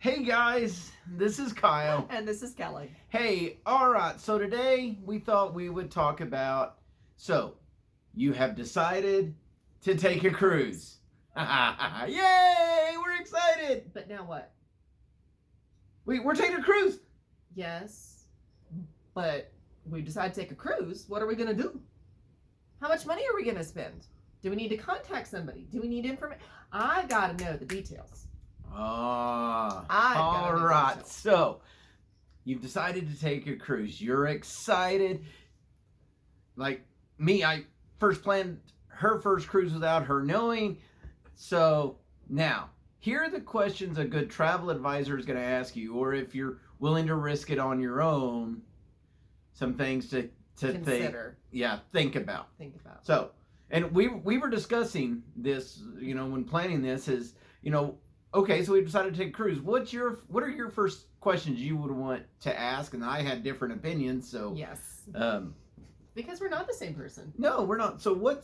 Hey guys, this is Kyle. And this is Kelly. Hey, alright, so today we thought we would talk about. So, you have decided to take a cruise. Yay! We're excited! But now what? We're taking a cruise! Yes, but we decided to take a cruise. What are we going to do? How much money are we going to spend? Do we need to contact somebody? Do we need information? I got to know the details. Alright, so you've decided to take a cruise. You're excited. Like me, I first planned her first cruise without her knowing. So now, here are the questions a good travel advisor is going to ask you, or if you're willing to risk it on your own, some things to Consider. think about. So, and we were discussing this, when planning this is, okay, so we decided to take a cruise. What are your first questions you would want to ask? And I had different opinions, so Yes. Because we're not the same person. No, we're not. So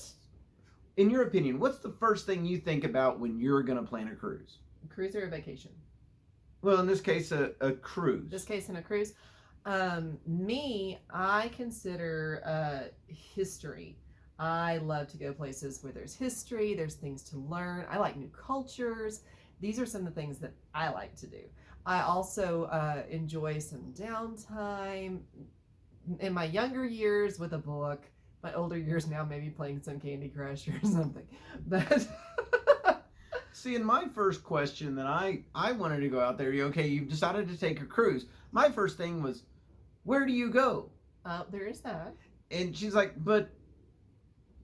in your opinion, what's the first thing you think about when you're going to plan a cruise? A cruise or a vacation? Well, in this case, a cruise. This case in a cruise. I consider history. I love to go places where there's history, there's things to learn. I like new cultures. These are some of the things that I like to do. I also enjoy some downtime. In my younger years with a book, my older years now maybe playing some Candy Crush or something. But see, in my first question that I wanted to go out there, okay, you've decided to take a cruise. My first thing was, where do you go? There is that. And she's like, but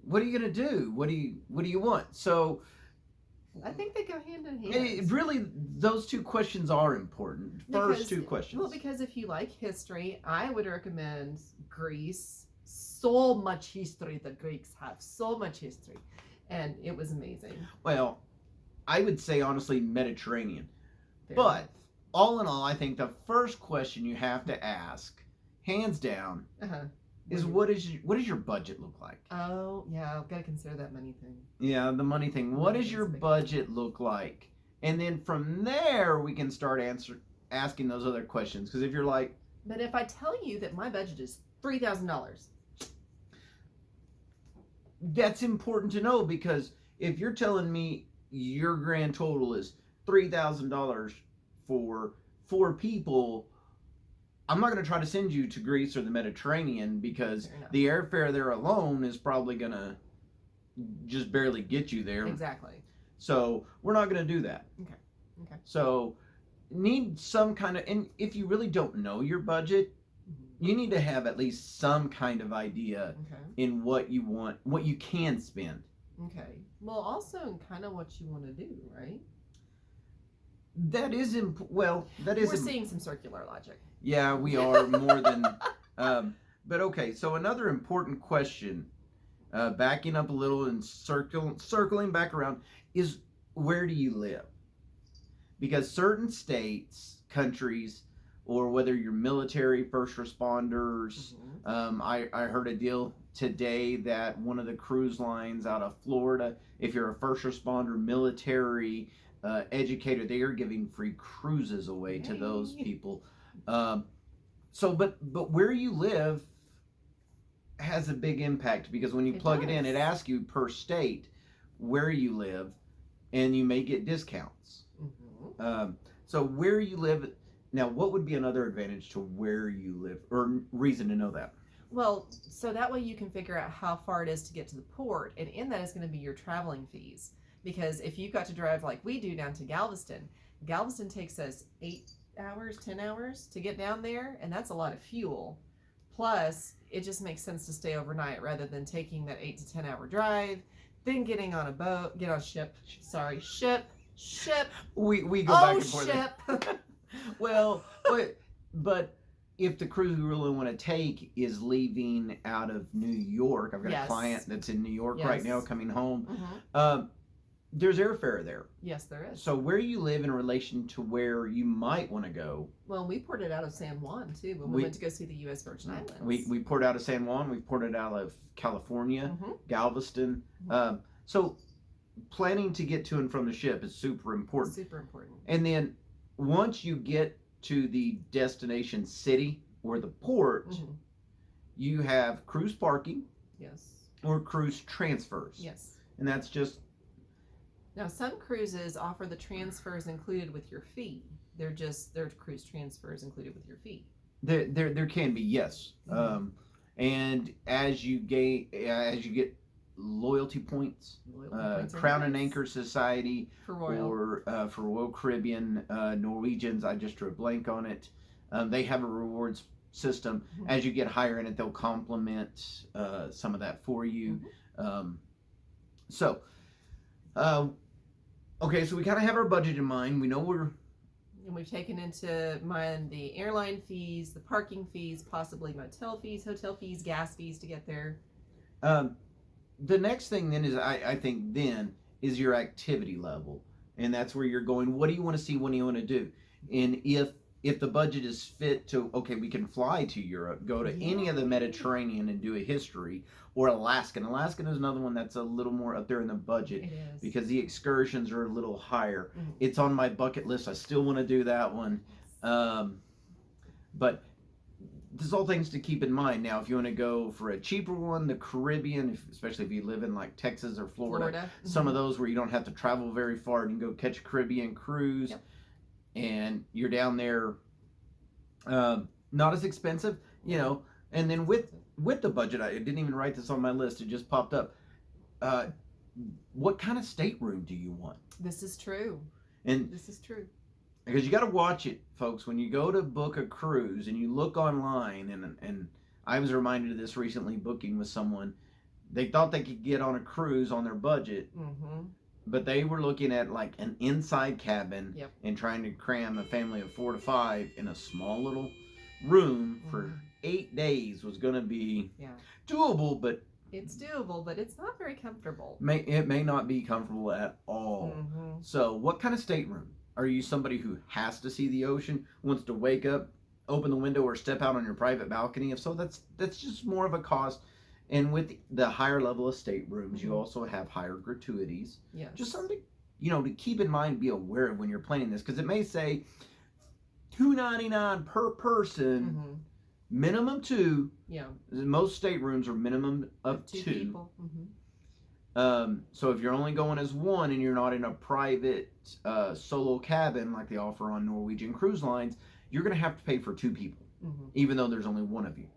what are you going to do? What do you want? So I think they go hand in hand. Really, those two questions are important. First two questions. Well, because if you like history, I would recommend Greece. So much history. The Greeks have so much history. And it was amazing. Well, I would say, honestly, Mediterranean. Fair But enough. all in all, I think the first question you have to ask, hands down, is what does your budget look like? Oh, yeah, I've got to consider that money thing. Yeah, the money thing. What does your budget look like? And then from there, we can start asking those other questions. Because if you're like... But if I tell you that my budget is $3,000... That's important to know, because if you're telling me your grand total is $3,000 for 4 people... I'm not going to try to send you to Greece or the Mediterranean, because the airfare there alone is probably going to just barely get you there. Exactly. So we're not going to do that. Okay. So need some kind of, and if you really don't know your budget, you need to have at least some kind of idea in what you want, what you can spend. Okay. Well, also in kind of what you want to do, right? That is we're seeing some circular logic. Yeah, we are more than. But okay, so another important question, backing up a little and circling back around, is where do you live? Because certain states, countries, or whether you're military, first responders, I heard a deal today that one of the cruise lines out of Florida, if you're a first responder, military, educator, they are giving free cruises away to those people. But where you live has a big impact, because when you plug it in, it asks you per state where you live, and you may get discounts. So where you live, now what would be another advantage to where you live, or reason to know that? Well, so that way you can figure out how far it is to get to the port, and in that is going to be your traveling fees. Because if you've got to drive like we do down to Galveston takes us 8 hours, 10 hours to get down there, and that's a lot of fuel. Plus, it just makes sense to stay overnight rather than taking that 8 to 10 hour drive, then getting on a boat, ship. We go back and forth. Ship. Well, but if the cruise we really want to take is leaving out of New York, I've got a client that's in New York right now coming home. There's airfare there. Yes, there is. So where you live in relation to where you might want to go. Well, we ported out of San Juan too when we went to go see the U.S. Virgin Islands. We poured out of San Juan. We ported out of California, Galveston. So planning to get to and from the ship is super important. Super important. And then once you get to the destination city or the port, Mhm. you have cruise parking Yes. or cruise transfers. Yes. And that's just Now, some cruises offer the transfers included with your fee. They're cruise transfers included with your fee. there can be, yes. Mhm. And as you get loyalty points, Loyalty points are Crown and nice. Anchor Society For Royal. or for Royal Caribbean, Norwegians, I just drew a blank on it. They have a rewards system. Mhm. As you get higher in it, they'll complement some of that for you. So, uh, okay, so we kind of have our budget in mind. We know we're And we've taken into mind the airline fees, the parking fees, possibly motel fees, hotel fees, gas fees to get there. the next thing then is I think then is your activity level, and that's where you're going. What do you want to see? What do you want to do? And if the budget is fit to, okay, we can fly to Europe, go to any of the Mediterranean and do a history, or Alaskan. Alaskan is another one that's a little more up there in the budget It is. because the excursions are a little higher. Mhm. It's on my bucket list. I still want to do that one. But there's all things to keep in mind. Now, if you want to go for a cheaper one, the Caribbean, especially if you live in like Texas or Florida, some of those where you don't have to travel very far, you can go catch a Caribbean cruise, Yep. and you're down there. Not as expensive, And then with the budget, I didn't even write this on my list. It just popped up. What kind of stateroom do you want? This is true. And This is true. because you got to watch it, folks, when you go to book a cruise and you look online, and I was reminded of this recently booking with someone. They thought they could get on a cruise on their budget, Mm-hmm. but they were looking at like an inside cabin. Yep. And trying to cram a family of 4 to 5 in a small little room for 8 days was going to be doable, but It's doable, but it's not very comfortable. it may not be comfortable at all. Mm-hmm. So, what kind of stateroom? Are you somebody who has to see the ocean, wants to wake up, open the window, or step out on your private balcony? If so, that's just more of a cost. And with the higher level of staterooms, you also have higher gratuities. Yes. Just something to keep in mind, be aware of when you're planning this, because it may say $299 per person, Mm-hmm. minimum 2. Yeah. Most staterooms are minimum of 2. people. Mm-hmm. So if you're only going as one and you're not in a private solo cabin like they offer on Norwegian Cruise Lines, you're going to have to pay for 2 people, Mm-hmm. even though there's only one of you.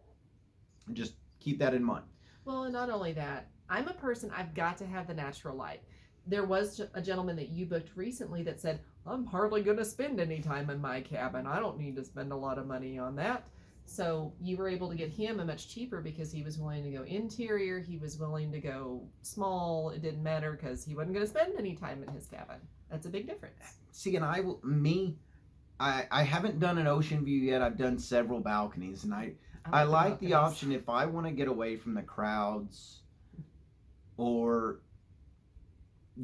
Just keep that in mind. Well, and not only that, I'm a person, I've got to have the natural light. There was a gentleman that you booked recently that said, I'm hardly going to spend any time in my cabin. I don't need to spend a lot of money on that. So you were able to get him a much cheaper because he was willing to go interior. He was willing to go small. It didn't matter because he wasn't going to spend any time in his cabin. That's a big difference. See, and I haven't done an ocean view yet. I've done several balconies, and I like the option if I want to get away from the crowds or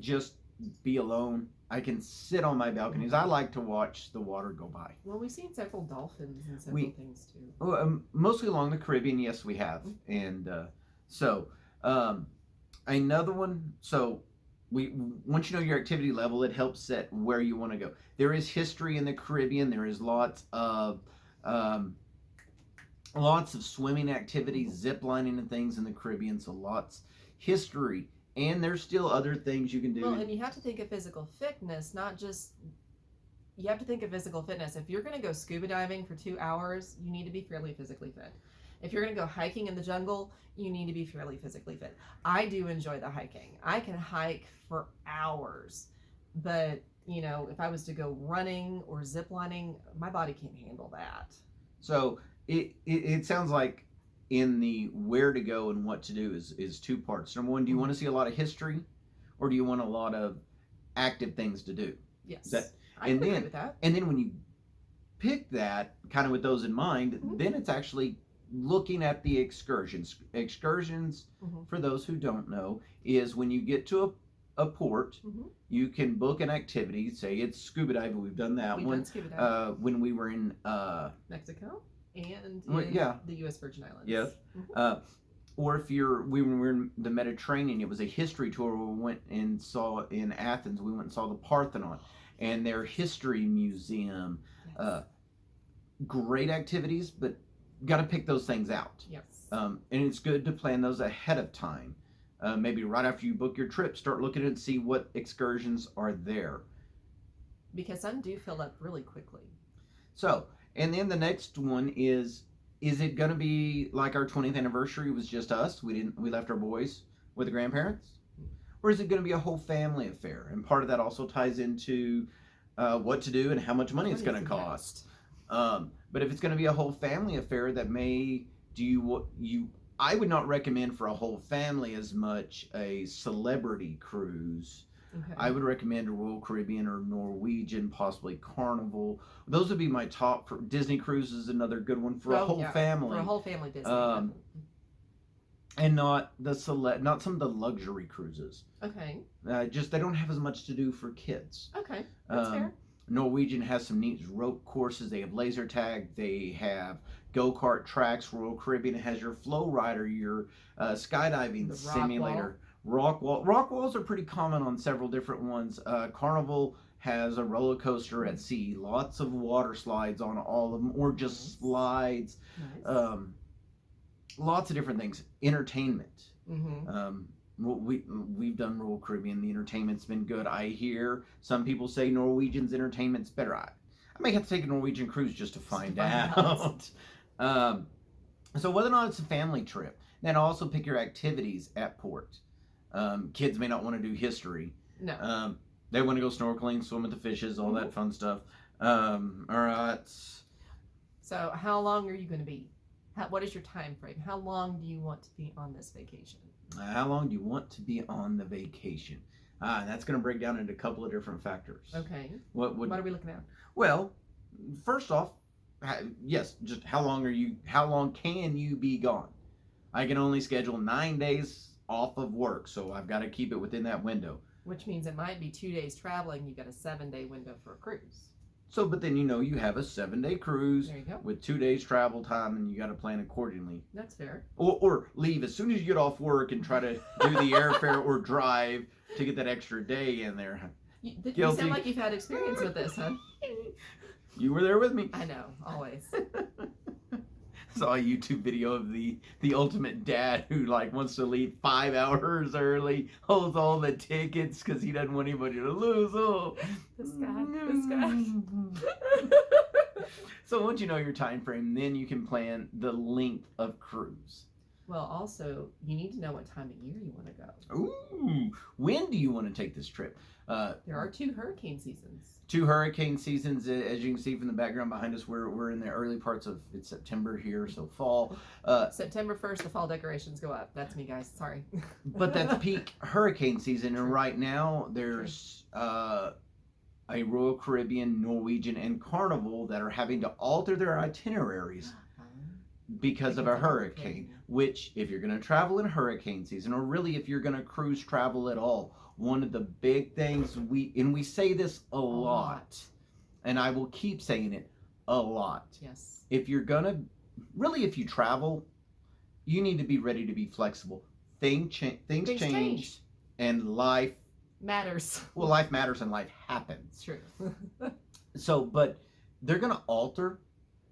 just be alone. I can sit on my balconies. I like to watch the water go by. Well, we've seen several dolphins and several things too. Mostly along the Caribbean, yes, we have. And another one. So once you know your activity level, it helps set where you want to go. There is history in the Caribbean. There is lots of swimming activities, zip lining and things in the Caribbean. So lots history. And there's still other things you can do. Well, and you have to think of physical fitness, not just. You have to think of physical fitness. If you're going to go scuba diving for 2 hours, you need to be fairly physically fit. If you're going to go hiking in the jungle, you need to be fairly physically fit. I do enjoy the hiking. I can hike for hours, but if I was to go running or zip lining, my body can't handle that. So it sounds like in the where to go and what to do is 2 parts. Number 1, do you want to see a lot of history, or do you want a lot of active things to do? Yes, I and can agree then with that. And then when you pick that, kind of with those in mind, then it's actually looking at the excursions. Excursions, for those who don't know, is when you get to a port, you can book an activity. Say it's scuba diving. We've done that We've one. done scuba diving. When we were in Mexico and in the U.S. Virgin Islands. Yes. Or if when we were in the Mediterranean, it was a history tour where we went and saw in Athens. We went and saw the Parthenon, and their history museum. Yes. Great activities, but got to pick those things out. Yes. And it's good to plan those ahead of time. Maybe right after you book your trip, start looking and see what excursions are there. Because some do fill up really quickly. So, and then the next one is it going to be like our 20th anniversary was just us? We left our boys with the grandparents? Or is it going to be a whole family affair? And part of that also ties into what to do and how much money it's going to cost. But if it's going to be a whole family affair, that may I would not recommend for a whole family as much a celebrity cruise. Okay. I would recommend a Royal Caribbean or Norwegian, possibly Carnival. Those would be my top. For Disney Cruise is another good one for a whole family. For a whole family Disney. And not not some of the luxury cruises. Okay. Just they don't have as much to do for kids. Okay. That's fair. Norwegian has some neat rope courses. They have laser tag. They have go-kart tracks. Royal Caribbean has your flow rider, your skydiving The simulator. Rock walls are pretty common on several different ones. Carnival has a roller coaster at sea. Lots of water slides on all of them, or just slides. Nice. Lots of different things. Entertainment. Mm-hmm. We've done Royal Caribbean. The entertainment's been good. I hear some people say Norwegian's entertainment's better. I may have to take a Norwegian cruise just to find out. So whether or not it's a family trip, then also pick your activities at port. Kids may not want to do history. No. They want to go snorkeling, swim with the fishes, all that fun stuff. All right. So how long are you going to be? What is your time frame? How long do you want to be on this vacation? How long do you want to be on the vacation? That's going to break down into a couple of different factors. Okay. What are we looking at? Well, first off, yes, just how long can you be gone? I can only schedule 9 days off of work, so I've got to keep it within that window. Which means it might be 2 days traveling. You've got a 7-day window for a cruise. So, but then you have a 7-day cruise There you go. with 2 days travel time, and you got to plan accordingly. That's fair. Or leave as soon as you get off work and try to do the airfare or drive to get that extra day in there. You sound like you've had experience with this, huh? You were there with me. I know, always. Saw a YouTube video of the ultimate dad who wants to leave 5 hours early, holds all the tickets because he doesn't want anybody to lose. Oh, This guy. So once you know your time frame, then you can plan the length of cruise. Well, also, you need to know what time of year you want to go. Ooh, when do you want to take this trip? There are 2 hurricane seasons. 2 hurricane seasons, as you can see from the background behind us. We're in the early parts of it's September here, so fall. September 1st, the fall decorations go up. That's me, guys. Sorry. But that's peak hurricane season, and right now there's a Royal Caribbean, Norwegian, and Carnival that are having to alter their itineraries because of a hurricane. Which, if you're going to travel in hurricane season, or really if you're going to cruise travel at all, one of the big things we say this a lot, and I will keep saying it a lot. Yes. If you're gonna if you travel, you need to be ready to be flexible. Things change, and life matters. Well, life matters and life happens. It's true. So, but they're gonna alter.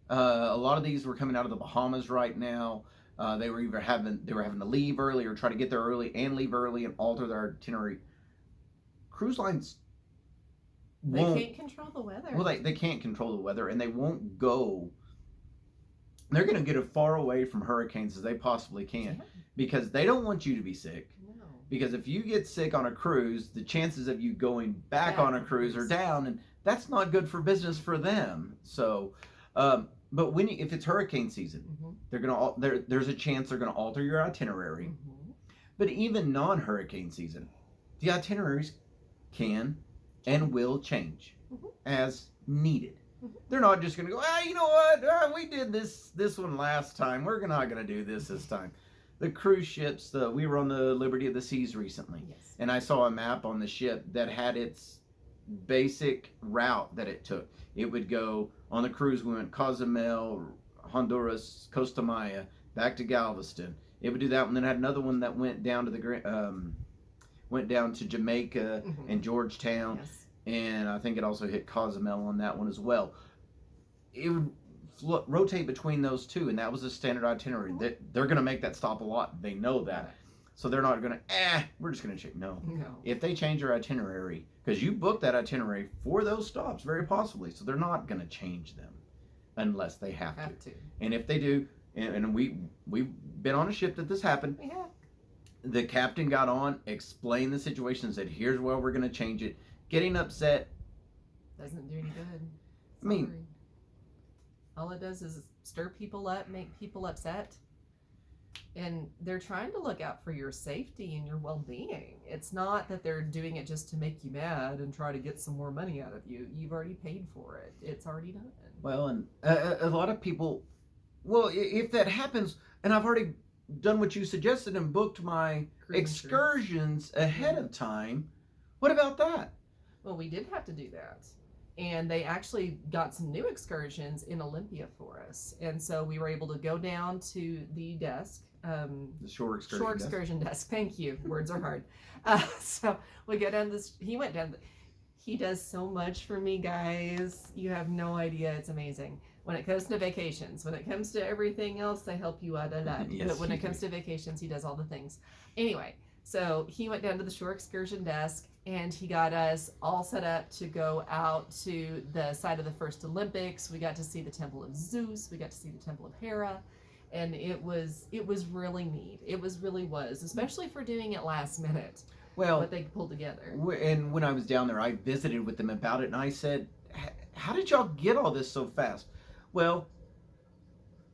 A lot of these were coming out of the Bahamas right now. They were having to leave early or try to get there early and leave early and alter their itinerary. Cruise lines can't control the weather. Well, they can't control the weather, and they won't go. They're going to get as far away from hurricanes as they possibly can because they don't want you to be sick. No. Because if you get sick on a cruise, the chances of you going back on a cruise are down, and that's not good for business for them. So, but if it's hurricane season, there's a chance they're going to alter your itinerary. But even non-hurricane season, the itineraries can and will change as needed. They're not just going to go, you know what, we did this one last time. We're not going to do this time. The cruise ships, we were on the Liberty of the Seas recently, and I saw a map on the ship that had its basic route that it took. It would go on the cruise. We went Cozumel, Honduras, Costa Maya, back to Galveston. It would do that one. Then had another one that went down to Jamaica and Georgetown, and I think it also hit Cozumel on that one as well. It would rotate between those two, and that was a standard itinerary. They're going to make that stop a lot. They know that. So they're not going to, we're just going to check. No. If they change their itinerary, because you booked that itinerary for those stops, very possibly, so they're not going to change them unless they have to. And if they do, and we've been on a ship that this happened. Yeah. The captain got on, explained the situation, and said, here's where we're going to change it. Getting upset doesn't do any good. I mean, all it does is stir people up, make people upset. And they're trying to look out for your safety and your well-being. It's not that they're doing it just to make you mad and try to get some more money out of you. You've already paid for it. It's already done. Well, and a lot of people, well, if that happens, and I've already done what you suggested and booked my excursions ahead of time, what about that? Well, we did have to do that. And they actually got some new excursions in Olympia for us. And so we were able to go down to the desk. The shore excursion desk. Thank you. Words are hard. So we go down this. He went down. He does so much for me, guys. You have no idea. It's amazing. When it comes to vacations, when it comes to everything else, they help you out a lot. Yes, but when it comes to vacations, he does all the things. Anyway, so he went down to the shore excursion desk and he got us all set up to go out to the site of the first Olympics. We got to see the Temple of Zeus. We got to see the Temple of Hera. And it was really neat. It really was, especially for doing it last minute. Well, what they pulled together. And when I was down there, I visited with them about it, and I said, how did y'all get all this so fast? Well,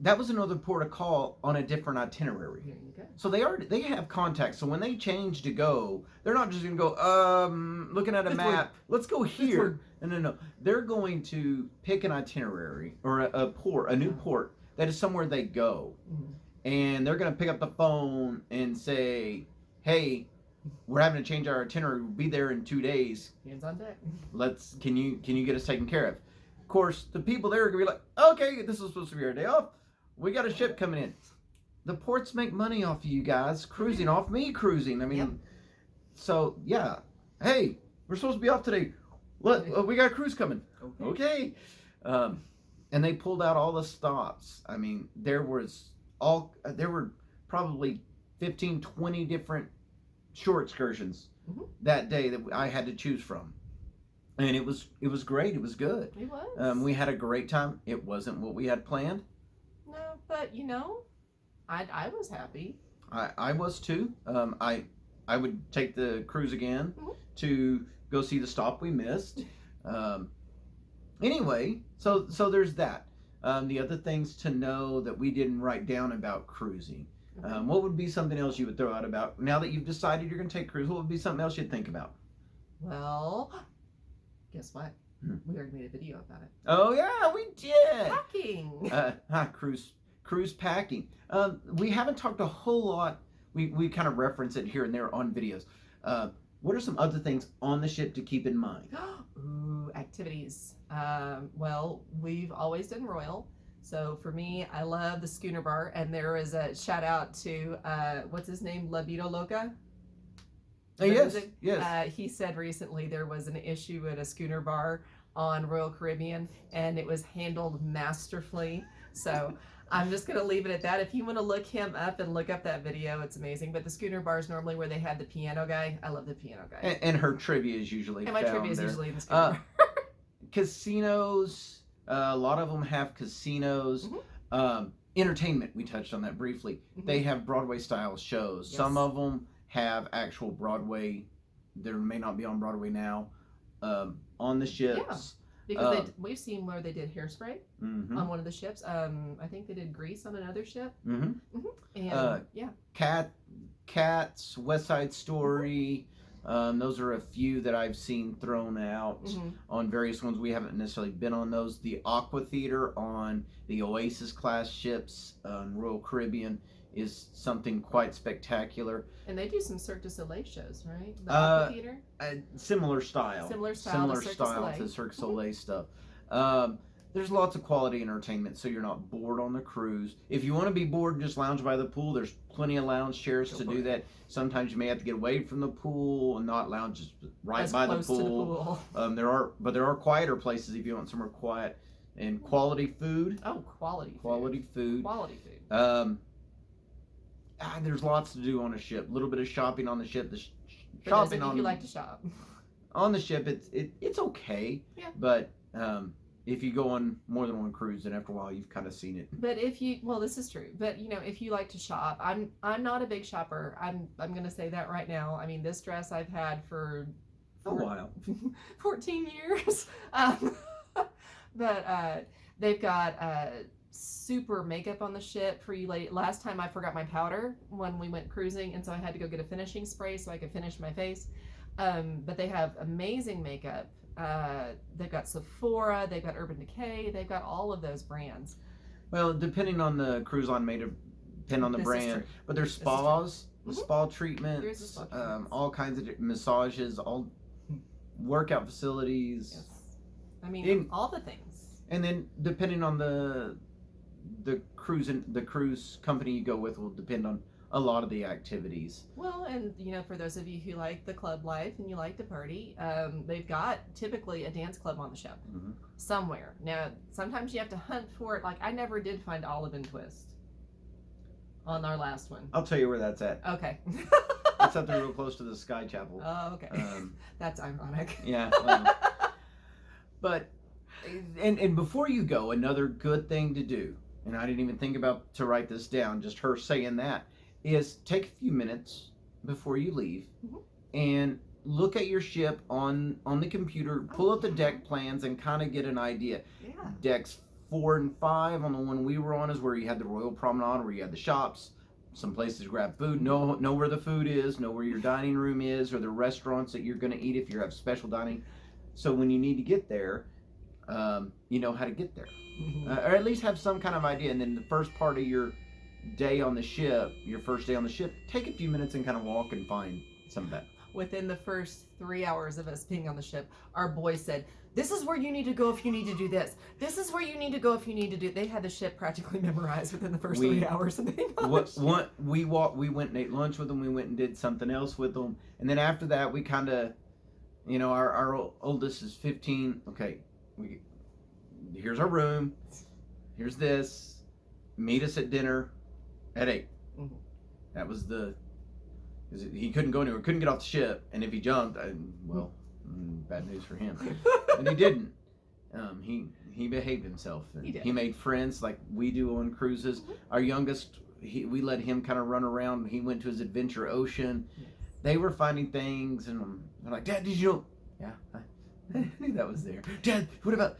that was another port of call on a different itinerary. Here you go. So they have contacts. So when they change to go, they're not just going to go, looking at a map, let's go here. No. They're going to pick an itinerary or a new port that is somewhere they go. Mm-hmm. And they're going to pick up the phone and say, hey, we're having to change our itinerary. We'll be there in 2 days. Hands on deck. Can you get us taken care of? Of course, the people there are going to be like, okay, this is supposed to be our day off. We got a ship coming in. The ports make money off of you guys cruising, off me cruising. I mean, So, yeah. Hey, we're supposed to be off today. We got a cruise coming. Okay. And they pulled out all the stops. I mean, there were probably 15, 20 different shore excursions that day that I had to choose from. And it was great. It was good. It was. We had a great time. It wasn't what we had planned. No, but I was happy. I was too. I would take the cruise again to go see the stop we missed. Anyway, so there's that. The other things to know that we didn't write down about cruising. What would be something else you would throw out about, now that you've decided you're going to take cruise, what would be something else you'd think about? Well, guess what? We already made a video about it. Oh, yeah, we did. Packing. Cruise packing. We haven't talked a whole lot. We kind of reference it here and there on videos. What are some other things on the ship to keep in mind? Ooh, activities. Well, we've always done Royal. So for me, I love the schooner bar. And there is a shout out to, what's his name? Libido Loca? Yes. He said recently there was an issue at a schooner bar on Royal Caribbean and it was handled masterfully. So I'm just going to leave it at that. If you want to look him up and look up that video, it's amazing. But the schooner bar is normally where they had the piano guy. I love the piano guy. And her trivia is usually and my found trivia is there. usually in the schooner bar. Casinos. A lot of them have casinos. Entertainment, we touched on that briefly. They have Broadway style shows. Yes. Some of them have actual Broadway. There may not be on Broadway now. On the ships. Because we've seen where they did Hairspray on one of the ships. I think they did Grease on another ship. And Cats, West Side Story. Those are a few that I've seen thrown out on various ones. We haven't necessarily been on those. The Aqua Theater on the Oasis class ships on Royal Caribbean is something quite spectacular. And they do some Cirque du Soleil shows, right? The Aqua Theater? Similar style. Similar style to Cirque du Soleil stuff. there's lots of quality entertainment, so you're not bored on the cruise. If you want to be bored, just lounge by the pool. There's plenty of lounge chairs to do that. Sometimes you may have to get away from the pool and not lounge just right As by the close to pool. There are quieter places if you want somewhere quiet. And quality food. Oh, quality food. Quality food. Quality food. There's lots to do on a ship. A little bit of shopping on the ship. For those of you who like to shop. On the ship, it's okay. Yeah. But if you go on more than one cruise, then after a while you've kind of seen it. But this is true. But if you like to shop, I'm not a big shopper. I'm gonna say that right now. I mean, this dress I've had for a while, 14 years. But they've got super makeup on the ship for you lady. Last time I forgot my powder when we went cruising, and so I had to go get a finishing spray so I could finish my face. But they have amazing makeup. They've got Sephora, they've got Urban Decay, they've got all of those brands. Well, depending on the cruise line, may depend on the brand. But there's spas, spa treatments, all kinds of massages, all workout facilities. Yes. I mean, all the things. And then depending on the cruise company you go with will depend on a lot of the activities. Well, and for those of you who like the club life and you like to party, they've got typically a dance club on the ship somewhere. Now, sometimes you have to hunt for it. Like, I never did find Olive and Twist on our last one. I'll tell you where that's at. Okay. It's up there real close to the Sky Chapel. Oh, okay. That's ironic. Yeah. But and before you go, another good thing to do, and I didn't even think about to write this down, just her saying that, is take a few minutes before you leave and look at your ship on the computer, pull up the deck plans and kind of get an idea. Yeah. Decks 4 and 5 on the one we were on is where you had the Royal Promenade, where you had the shops, some places to grab food, know where the food is, know where your dining room is, or the restaurants that you're going to eat if you have special dining. So when you need to get there, you know how to get there, or at least have some kind of idea. And then the first part of your day on the ship, your first day on the ship, take a few minutes and kind of walk and find some of that. Within the first 3 hours of us being on the ship, our boys said, "This is where you need to go if you need to do this. This is where you need to go if you need to do." They had the ship practically memorized within the first 3 hours of being on the ship. We went and ate lunch with them. We went and did something else with them, and then after that, we kind of, our oldest is 15. Okay, here's our room. Here's this. Meet us at dinner at 8. That was he couldn't go anywhere, couldn't get off the ship, and if he jumped, bad news for him. And he didn't. He behaved himself. He made friends like we do on cruises. Our youngest, we let him kind of run around. He went to his adventure ocean. Yes. They were finding things, and they're like, "Dad, did you know?" Yeah, I knew that was there. Dad, what about?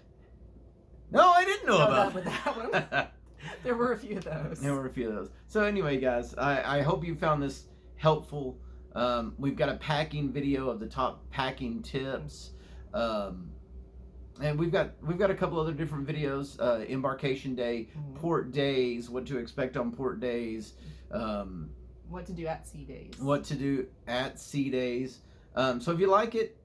No, I didn't know about that one. There were a few of those. So anyway, guys, I hope you found this helpful. We've got a packing video of the top packing tips, and we've got a couple other different videos. Embarkation day, port days, what to expect on port days, what to do at sea days. So if you like it,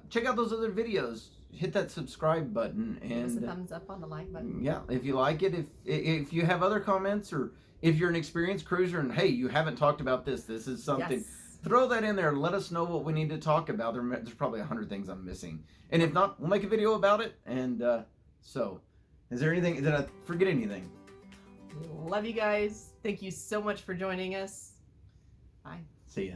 check out those other videos. Hit that subscribe button and give us a thumbs up on the like button. Yeah, if you like it, if you have other comments, or if you're an experienced cruiser and hey, you haven't talked about this is something. Yes. Throw that in there and let us know what we need to talk about. There's probably 100 things I'm missing, and if not, we'll make a video about it. And so, is there anything? Did I forget anything? Love you guys. Thank you so much for joining us. Bye. See ya.